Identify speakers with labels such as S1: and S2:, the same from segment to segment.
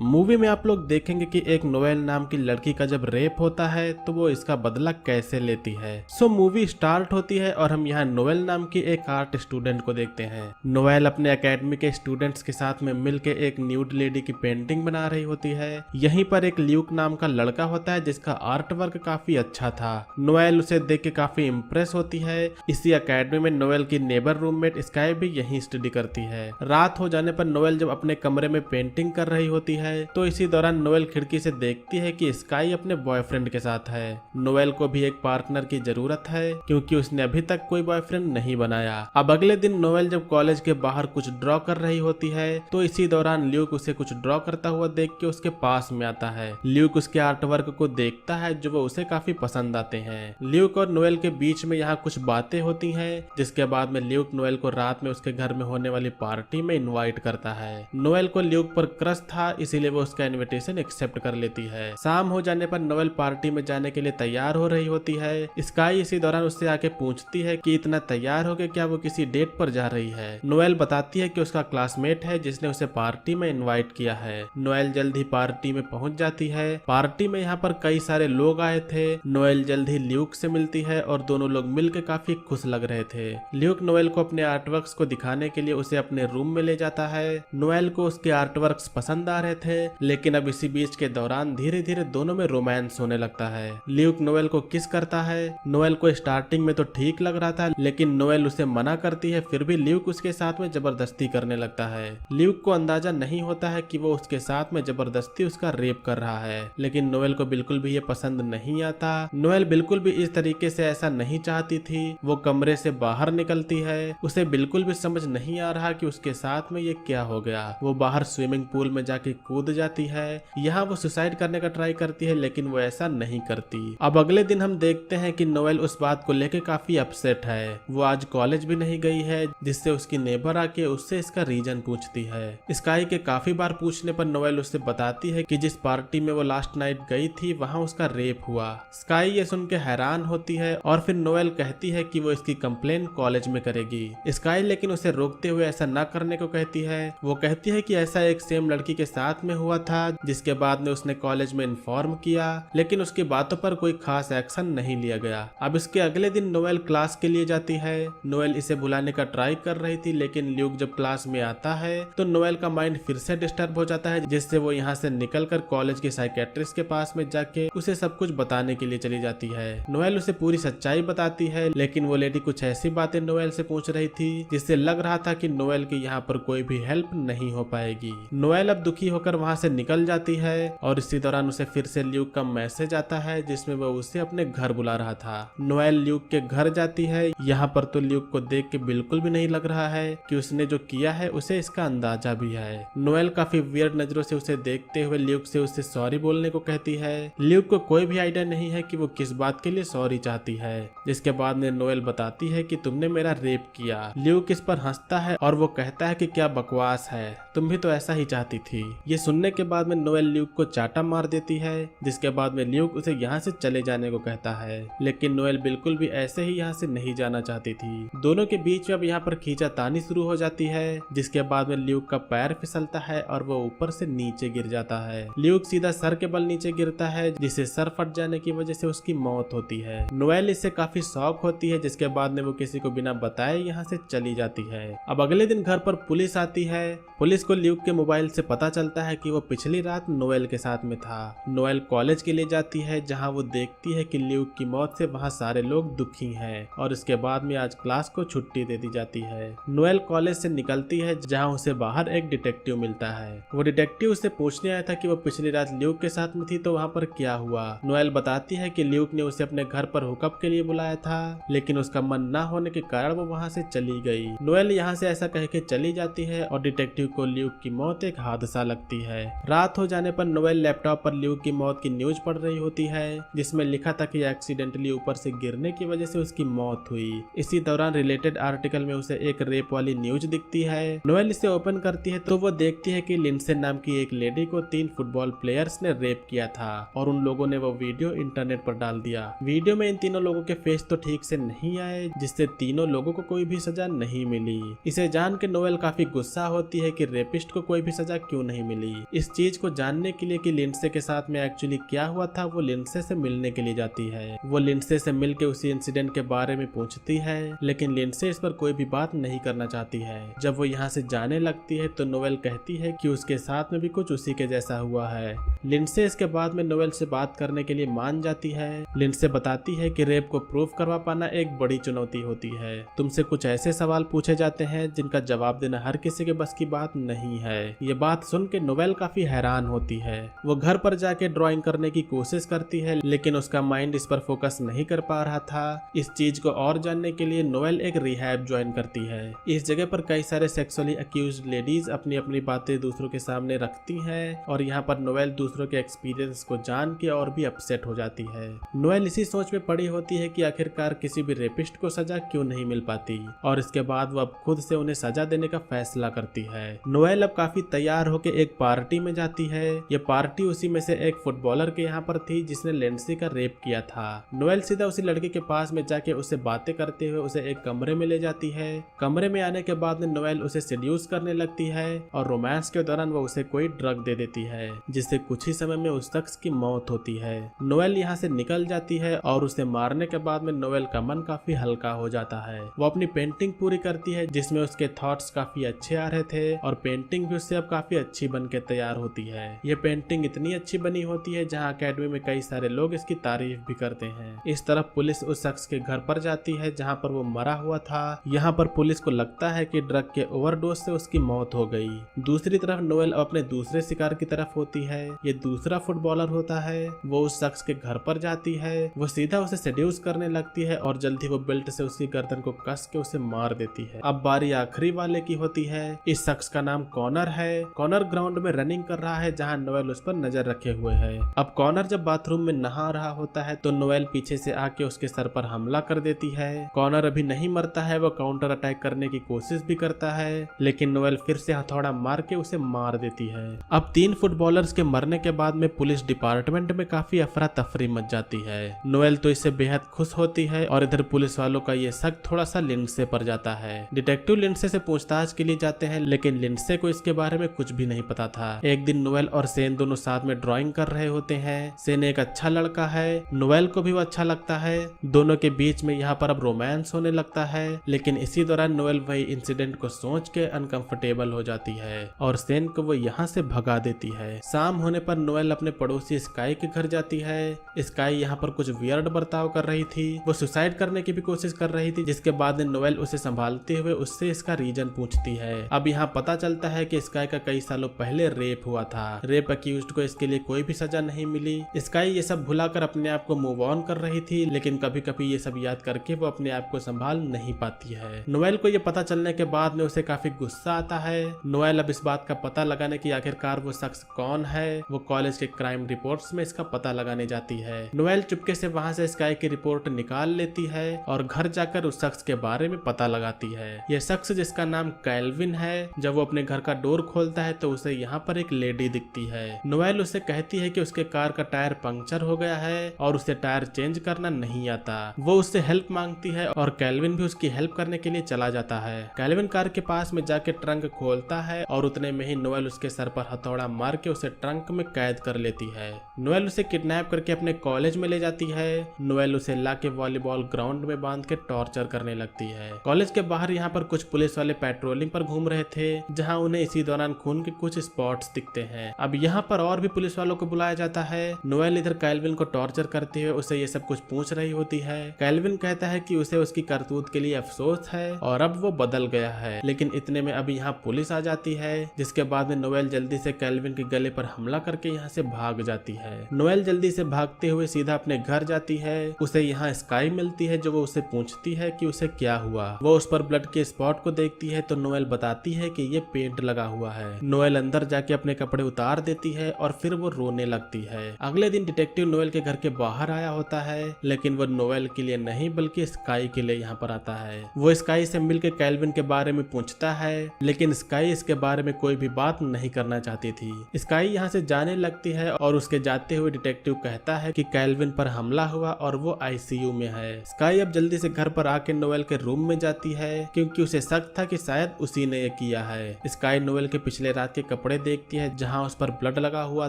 S1: Movie में आप लोग देखेंगे कि एक नोएल नाम की लड़की का जब रेप होता है तो वो इसका बदला कैसे लेती है। मूवी स्टार्ट होती है और हम यहाँ नोएल नाम की एक आर्ट स्टूडेंट को देखते हैं। नोएल अपने एकेडमी के स्टूडेंट्स के साथ में मिलकर एक न्यूड लेडी की पेंटिंग बना रही होती है। यहीं पर एक ल्यूक नाम का लड़का होता है जिसका आर्ट वर्क काफी अच्छा था। नोएल उसे देख के काफी इम्प्रेस होती है। इसी एकेडमी में नोएल की नेबर रूममेट स्काई भी यहीं स्टडी करती है। रात हो जाने पर नोएल जब अपने कमरे में पेंटिंग कर रही होती है तो इसी दौरान नोएल खिड़की से देखती है कि स्काई अपने बॉयफ्रेंड के साथ है। नोएल को भी एक पार्टनर की जरूरत है क्योंकि उसने अभी तक कोई बॉयफ्रेंड नहीं बनाया। अब अगले दिन नोएल जब कॉलेज के बाहर कुछ ड्रॉ कर रही होती है तो इसी दौरान ल्यूक उसे कुछ ड्रॉ करता हुआ देख के उसके पास में आता है। ल्यूक उसके आर्ट वर्क को देखता है जो वो उसे काफी पसंद आते हैं। ल्यूक और नोएल के बीच में यहाँ कुछ बातें होती हैं जिसके बाद में ल्यूक नोएल को रात में उसके घर में होने वाली पार्टी में इनवाइट करता है। नोएल को ल्यूक पर क्रश था इसीलिए वो उसका इनविटेशन एक्सेप्ट कर लेती है। शाम हो जाने पर नोएल पार्टी में जाने के लिए तैयार हो रही होती है। स्काई इसी दौरान उससे आके पूछती है कि इतना तैयार हो गए क्या वो किसी डेट पर जा रही है। नोएल बताती है कि उसका क्लासमेट है जिसने उसे पार्टी में इनवाइट किया है। नोएल जल्द ही पार्टी में पहुंच जाती है। पार्टी में यहाँ पर कई सारे लोग आए थे। नोएल जल्द ही ल्यूक से मिलती है और दोनों लोग मिलकर काफी खुश लग रहे थे। ल्यूक नोएल को अपने आर्टवर्क्स को दिखाने के लिए उसे अपने रूम में ले जाता है। नोएल को उसके आर्टवर्क्स पसंद आ रहे थे लेकिन अब इसी बीच के दौरान धीरे धीरे दोनों में रोमांस होने लगता है। ल्यूक नोएल को किस करता है। नोएल को स्टार्टिंग में तो ठीक लग रहा था लेकिन नोएल उसे मना करती है फिर भी ल्यूक उसके साथ में जबरदस्ती करने लगता है। ल्यूक को अंदाजा नहीं होता है कि वो उसके साथ में जबरदस्ती उसका रेप कर रहा है लेकिन नोएल को बिल्कुल भी ये पसंद नहीं आता। नोएल बिल्कुल भी इस तरीके से ऐसा नहीं चाहती थी। वो कमरे से बाहर निकलती है। उसे बिल्कुल भी समझ नहीं आ रहा कि उसके साथ में ये क्या हो गया। वो बाहर स्विमिंग पूल में जाके कूद जाती है। यहाँ वो सुसाइड करने का ट्राई करती है लेकिन वो ऐसा नहीं करती। अब अगले दिन हम देखते हैं कि नोएल उस बात को लेकर काफी अपसेट है। वो आज कॉलेज भी नहीं गई है जिससे उसकी नेबर आके उससे इसका रीजन पूछती है। स्काई के काफी बार पूछने पर नोएल उससे बताती है कि जिस पार्टी में वो लास्ट नाइट गई थी वहाँ उसका रेप हुआ। स्काई ये सुन के हैरान होती है और फिर नोएल कहती है कि वो इसकी कंप्लेन कॉलेज में करेगी। स्काई लेकिन उसे रोकते हुए ऐसा न करने को कहती है। वो कहती है कि ऐसा एक सेम लड़की के साथ में हुआ था जिसके बाद में उसने कॉलेज में इन्फॉर्म किया लेकिन उसकी बातों पर कोई खास एक्शन नहीं लिया गया। अब इसके अगले दिन नोएल क्लास के लिए जाती है। नोएल इसे बुलाने का ट्राई कर रही थी लेकिन ल्यूक जब क्लास में आता है तो नोएल का माइंड फिर से डिस्टर्ब हो जाता है जिससे वो यहाँ से निकलकर कॉलेज के साइकेट्रिस्ट के पास में जाके उसे सब कुछ बताने के लिए चली जाती है। नोएल उसे पूरी सच्चाई बताती है लेकिन वो लेडी कुछ ऐसी बातें नोएल से पूछ रही थी जिससे लग रहा था कि नोएल की यहाँ पर कोई भी हेल्प नहीं हो पाएगी। नोएल अब दुखी होकर वहाँ से निकल जाती है और इसी दौरान उसे फिर से ल्यूक का मैसेज आता है जिसमें वो उसे अपने घर बुला रहा था। नोएल ल्यूक के घर जाती है। यहाँ पर तो ल्यूक को देख के बिल्कुल भी नहीं लग रहा है कि उसने जो किया है उसे इसका अंदाजा भी है। नोएल काफी वियर्ड नजरों से उसे देखते हुए ल्यूक से उसे सॉरी बोलने को कहती है। ल्यूक को कोई भी आइडिया नहीं है कि वो किस बात के लिए सॉरी चाहती है। जिसके बाद में नोएल बताती है कि तुमने मेरा रेप किया। ल्यूक इस पर हंसता है और वो कहता है कि क्या बकवास है, तुम भी तो ऐसा ही चाहती थी। ये सुनने के बाद में नोएल ल्यूक को चाटा मार देती है जिसके बाद में ल्यूक उसे यहाँ से चले जाने को कहता है लेकिन नोएल बिल्कुल भी ऐसे ही यहाँ से नहीं जाना चाहती थी। दोनों के बीच में अब यहाँ पर खींचातानी शुरू हो जाती है जिसके बाद में ल्यूक का पैर फिसलता है और वो ऊपर से नीचे गिर जाता है। ल्यूक सीधा सर के बल नीचे गिरता है जिससे सर फट जाने की वजह से उसकी मौत होती है। नोएल इससे काफी शॉक होती है जिसके बाद में वो किसी को बिना बताए यहाँ से चली जाती है। अब अगले दिन घर पर पुलिस आती है। पुलिस को ल्यूक के मोबाइल से पता चलता है कि वो पिछली रात नोएल के साथ में था। नोएल कॉलेज के लिए जाती है जहां वो देखती है कि ल्यूक की मौत से वहां सारे लोग दुखी हैं और इसके बाद में आज क्लास को छुट्टी दे दी जाती है। नोएल कॉलेज से निकलती है जहां उसे बाहर एक डिटेक्टिव मिलता है। वो डिटेक्टिव उससे पूछने आया था कि वो पिछली रात ल्यूक के साथ में थी तो वहाँ पर क्या हुआ। नोएल बताती है कि ल्यूक ने उसे अपने घर पर हुकअप के लिए बुलाया था लेकिन उसका मन न होने के कारण वो वहाँ से चली गई। नोएल यहाँ से ऐसा कह के चली जाती है और डिटेक्टिव को ल्यूक की मौत एक हादसा लगती है। रात हो जाने पर नोएल लैपटॉप पर ल्यूक की मौत की न्यूज पढ़ रही होती है जिसमें लिखा था कि एक्सीडेंटली ऊपर से गिरने की वजह से उसकी मौत हुई। इसी दौरान रिलेटेड आर्टिकल में उसे एक रेप वाली न्यूज दिखती है। नोएल इसे ओपन करती है तो वो देखती है कि लिंडसे नाम की एक लेडी को 3 फुटबॉल प्लेयर्स ने रेप किया था और उन लोगों ने वो वीडियो इंटरनेट पर डाल दिया। वीडियो में इन तीनों लोगों के फेस तो ठीक से नहीं आए जिससे तीनों लोगों को कोई भी सजा नहीं मिली। इसे जान के नोएल काफी गुस्सा होती है कि रेपिस्ट को कोई भी सजा क्यों नहीं मिली। गई। इस चीज को जानने के लिए कि लिंडसे के साथ में एक्चुअली क्या हुआ था, वो लिंडसे से मिलने के लिए जाती है। वो लिंडसे से मिलके उसी इंसिडेंट के बारे में पूछती है, लेकिन लिंडसे इस पर कोई भी बात नहीं करना चाहती है। जब वो यहाँ से जाने लगती है तो नोएल कहती है कि उसके साथ में भी कुछ उसी के जैसा हुआ है। लिंडसे इसके बाद में नोएल से बात करने के लिए मान जाती है। लिंडसे बताती है कि रेप को प्रूव करवा पाना एक बड़ी चुनौती होती है। तुमसे कुछ ऐसे सवाल पूछे जाते हैं जिनका जवाब देना हर किसी के बस की बात नहीं है। ये बात सुन के नोएल काफी हैरान होती है। वो घर पर जाके ड्राइंग करने की कोशिश करती है, लेकिन उसका माइंड इस पर फोकस नहीं कर पा रहा था। इस चीज को और जानने के लिए नोएल एक रिहैब ज्वाइन करती है। इस जगह पर कई सारे सेक्सुअली अक्यूज्ड लेडीज अपनी अपनी बातें दूसरों के सामने रखती हैं, और यहाँ पर नोएल दूसरों के एक्सपीरियंस को जान के और भी अपसेट हो जाती है। नोएल इसी सोच में पड़ी होती है कि आखिरकार किसी भी रेपिस्ट को सजा क्यों नहीं मिल पाती, और इसके बाद वो अब खुद से उन्हें सजा देने का फैसला करती है। नोएल अब काफी तैयार होकर एक पार्टी में जाती है। ये पार्टी उसी में से एक फुटबॉलर के यहाँ पर थी जिसने लिंडसे का रेप किया था। नोएल सीधा उसी लड़के के पास में जाके उससे बातें करते हुए उसे एक कमरे में ले जाती है। कमरे में आने के बाद में नोएल उसे सेड्यूस करने लगती है, और रोमांस के दौरान वो उसे कोई ड्रग दे देती है, जिससे कुछ ही समय में उस शख्स की मौत होती है। नोएल यहाँ से निकल जाती है, और उसे मारने के बाद में नोएल का मन काफी हल्का हो जाता है। वो अपनी पेंटिंग पूरी करती है जिसमें उसके थॉट्स काफी अच्छे आ रहे थे, और पेंटिंग भी उससे अब काफी अच्छी बन के तैयार होती है। ये पेंटिंग इतनी अच्छी बनी होती है जहाँ अकेडमी में कई सारे लोग इसकी तारीफ भी करते हैं। इस तरफ पुलिस उस शख्स के घर पर जाती है जहाँ पर वो मरा हुआ था। यहाँ पर पुलिस को लगता है कि ड्रग के ओवरडोज से उसकी मौत हो गई। दूसरी तरफ नोएल अपने दूसरे शिकार की तरफ होती है। ये दूसरा फुटबॉलर होता है। वो उस शख्स के घर पर जाती है। वो सीधा उसे सेड्यूस करने लगती है, और जल्दी वो बेल्ट से उसकी गर्दन को कस के उसे मार देती है। अब बारी आखिरी वाले की होती है। इस शख्स का नाम कॉनर है। कॉनर ग्राउंड में रनिंग कर रहा है जहाँ नोएल उस पर नजर रखे हुए है। अब कॉनर जब बाथरूम में नहा रहा होता है तो नोएल पीछे से आके उसके सर पर हमला कर देती है। कॉनर अभी नहीं मरता है। वो काउंटर अटैक करने की कोशिश भी करता है, लेकिन नोएल फिर से हथौड़ा मार के उसे मार देती है। अब 3 फुटबॉलर्स के मरने के बाद में पुलिस डिपार्टमेंट में काफी अफरा तफरी मच जाती है। नोएल तो इससे बेहद खुश होती है, और इधर पुलिस वालों का ये शक थोड़ा सा लिंडसे पर जाता है। डिटेक्टिव लिंडसे से पूछताछ के लिए जाते हैं, लेकिन लिंडसे को इसके बारे में कुछ भी नहीं पता था। एक दिन नोएल और सेन दोनों साथ में ड्राइंग कर रहे होते हैं। सेन एक अच्छा लड़का है, नोएल को भी वो अच्छा लगता है। दोनों के बीच में यहाँ पर अब रोमांस होने लगता है, लेकिन इसी दौरान नोएल वही इंसिडेंट को सोच के अनकंफर्टेबल हो जाती है, और सेन को वो यहाँ से भगा देती है। शाम होने पर नोएल अपने पड़ोसी स्काई के घर जाती है। स्काई यहाँ पर कुछ वियर्ड बर्ताव कर रही थी। वो सुसाइड करने की भी कोशिश कर रही थी, जिसके बाद नोएल उसे संभालते हुए उससे इसका रीजन पूछती है। अब यहाँ पता चलता है कि स्काई का कई सालों पहले रेप हुआ था। रेप अक्यूज्ड को इसके लिए कोई भी सजा नहीं मिली। स्काई ये सब भुलाकर अपने आप को मूव ऑन कर रही थी, लेकिन कभी कभी ये सब याद करके वो अपने आप को संभाल नहीं पाती है। नोएल को ये पता चलने के बाद में उसे काफी गुस्सा आता है। नोएल अब इस बात का पता लगाने की आखिरकार वो शख्स कौन है, वो कॉलेज के क्राइम रिपोर्ट्स में इसका पता लगाने जाती है। नोएल चुपके से वहाँ से स्काई की रिपोर्ट निकाल लेती है, और घर जाकर उस शख्स के बारे में पता लगाती है। ये शख्स जिसका नाम कैल्विन है। जब वो अपने घर का डोर खोलता है तो उसे यहाँ पर एक लेडी दिखती है। नोएल उसे कहती है कि उसके कार का टायर पंक्चर हो गया है और उसे टायर चेंज करना नहीं आता। वो उससे हेल्प मांगती है, और कैल्विन भी उसकी हेल्प करने के लिए चला जाता है। कैल्विन कार के पास में जाके ट्रंक खोलता है, और उतने में ही नोएल उसके सर पर हथौड़ा मार के उसे ट्रंक में कैद कर लेती है। नोएल उसे किडनैप करके अपने कॉलेज में ले जाती है। नोएल उसे लाके वॉलीबॉल ग्राउंड में बांध के टॉर्चर करने लगती है। कॉलेज के बाहर यहाँ पर कुछ पुलिस वाले पेट्रोलिंग पर घूम रहे थे, जहाँ उन्हें इसी दौरान खून के कुछ स्पॉट्स दिखते हैं। अब यहाँ पर और भी पुलिस वालों को बुलाया जाता है। नोएल इधर कैल्विन को टॉर्चर करते हुए उसे ये सब कुछ पूछ रही होती है। कैल्विन कहता है कि उसे उसकी करतूत के लिए अफसोस है, और अब वो बदल गया है। लेकिन इतने में अब यहाँ पुलिस आ जाती है, जिसके बाद में नोएल जल्दी से कैल्विन के गले पर हमला करके यहाँ से भाग जाती है। नोएल जल्दी से भागते हुए सीधा अपने घर जाती है। उसे यहाँ स्काई मिलती है, जो वो उससे पूछती है कि उसे क्या हुआ। वो उस पर ब्लड के स्पॉट को देखती है तो नोएल बताती है कि ये पेंट लगा हुआ है। नोएल अंदर जाके अपने कपड़े उतार देती है, और फिर वो रोने लगती है। अगले दिन डिटेक्टिव नोएल के घर के बाहर आया होता है, लेकिन वो नोएल के लिए नहीं बल्कि स्काई के लिए यहाँ पर आता है। वो स्काई से मिलकर कैल्विन के बारे में पूछता है, लेकिन स्काई इसके बारे में कोई भी बात नहीं करना चाहती थी। स्काई यहाँ से जाने लगती है, और उसके जाते हुए डिटेक्टिव कहता है कि कैल्विन पर हमला हुआ और वो आईसीयू में है। स्काई अब जल्दी से घर पर आके नोएल के रूम में जाती है, क्योंकि उसे शक था कि शायद उसी ने ये किया है। स्काई नोएल के पिछले रात के कपड़े कपड़े देखती है जहाँ उस पर ब्लड लगा हुआ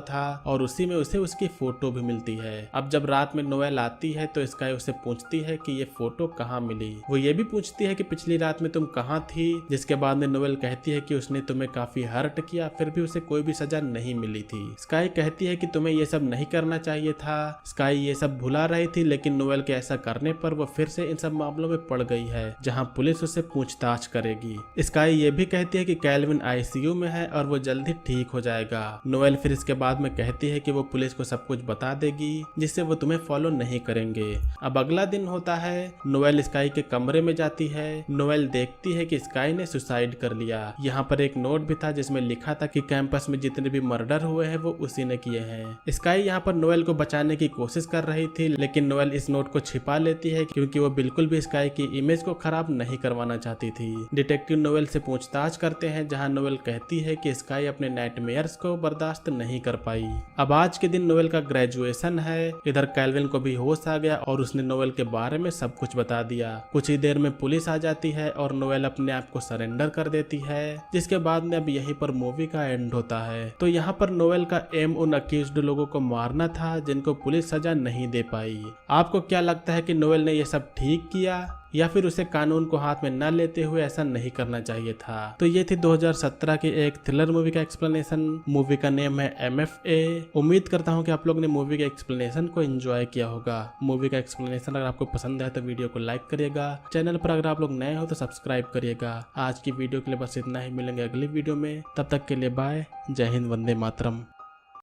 S1: था और उसी में उसे उसकी फोटो भी मिलती है। अब जब रात में नोएल आती है तो स्काई उसे पूछती है कि ये फोटो कहाँ मिली। वो ये भी पूछती है कि पिछली रात में तुम कहाँ थी, जिसके बाद में नोएल कहती है कि उसने तुम्हें काफी हर्ट किया फिर भी उसे कोई भी सजा नहीं मिली थी। स्काई कहती है कि तुम्हें ये सब नहीं करना चाहिए था। स्काई ये सब भुला रही थी लेकिन नोएल के ऐसा करने पर वो फिर से इन सब मामलों में पड़ गई है जहाँ पुलिस उससे पूछताछ करेगी। स्काई ये भी कहती है कि कैल्विन आईसीयू में है और वो जल्दी ठीक हो जाएगा। नोएल फिर इसके बाद में कहती है कि वो पुलिस को सब कुछ बता देगी जिससे वो तुम्हें फॉलो नहीं करेंगे। अब अगला दिन होता है। नोएल स्काई के कमरे में जाती है। नोएल देखती है कि स्काई ने सुसाइड कर लिया। यहाँ पर एक नोट भी था जिसमें लिखा था कि कैंपस में जितने भी मर्डर हुए हैं वो उसी ने किए हैं। स्काई यहाँ पर नोएल को बचाने की कोशिश कर रही थी लेकिन नोएल इस नोट को छिपा लेती है क्योंकि वो बिल्कुल भी स्काई की इमेज को खराब नहीं करवाना चाहती थी। डिटेक्टिव नोएल से पूछताछ करते हैं जहाँ नोएल कहती है कि स्काई अपने नाइटमेयर्स को बर्दाश्त नहीं कर पाई। अब आज के दिन नोएल का ग्रेजुएशन है। इधर कैल्विन को भी होश आ गया और उसने नोएल के बारे में सब कुछ बता दिया। कुछ ही देर में पुलिस आ जाती है और नोएल अपने आप को सरेंडर कर देती है, जिसके बाद में अब यहीं पर मूवी का एंड होता है। तो यहाँ पर नोएल का एम उन अक्यूज्ड लोगों को मारना था जिनको पुलिस सजा नहीं दे पाई। आपको क्या लगता है कि नोएल ने ये सब ठीक किया या फिर उसे कानून को हाथ में न लेते हुए ऐसा नहीं करना चाहिए था? तो ये थी 2017 की एक थ्रिलर मूवी का एक्सप्लेनेशन। मूवी का नेम है MFA। उम्मीद करता हूँ कि आप लोग ने मूवी के एक्सप्लेनेशन को एंजॉय किया होगा। मूवी का एक्सप्लेनेशन अगर आपको पसंद है तो वीडियो को लाइक करिएगा। चैनल पर अगर आप लोग नए हो तो सब्सक्राइब करिएगा। आज की वीडियो के लिए बस इतना ही, मिलेंगे अगली वीडियो में। तब तक के लिए बाय। जय हिंद, वंदे मातरम।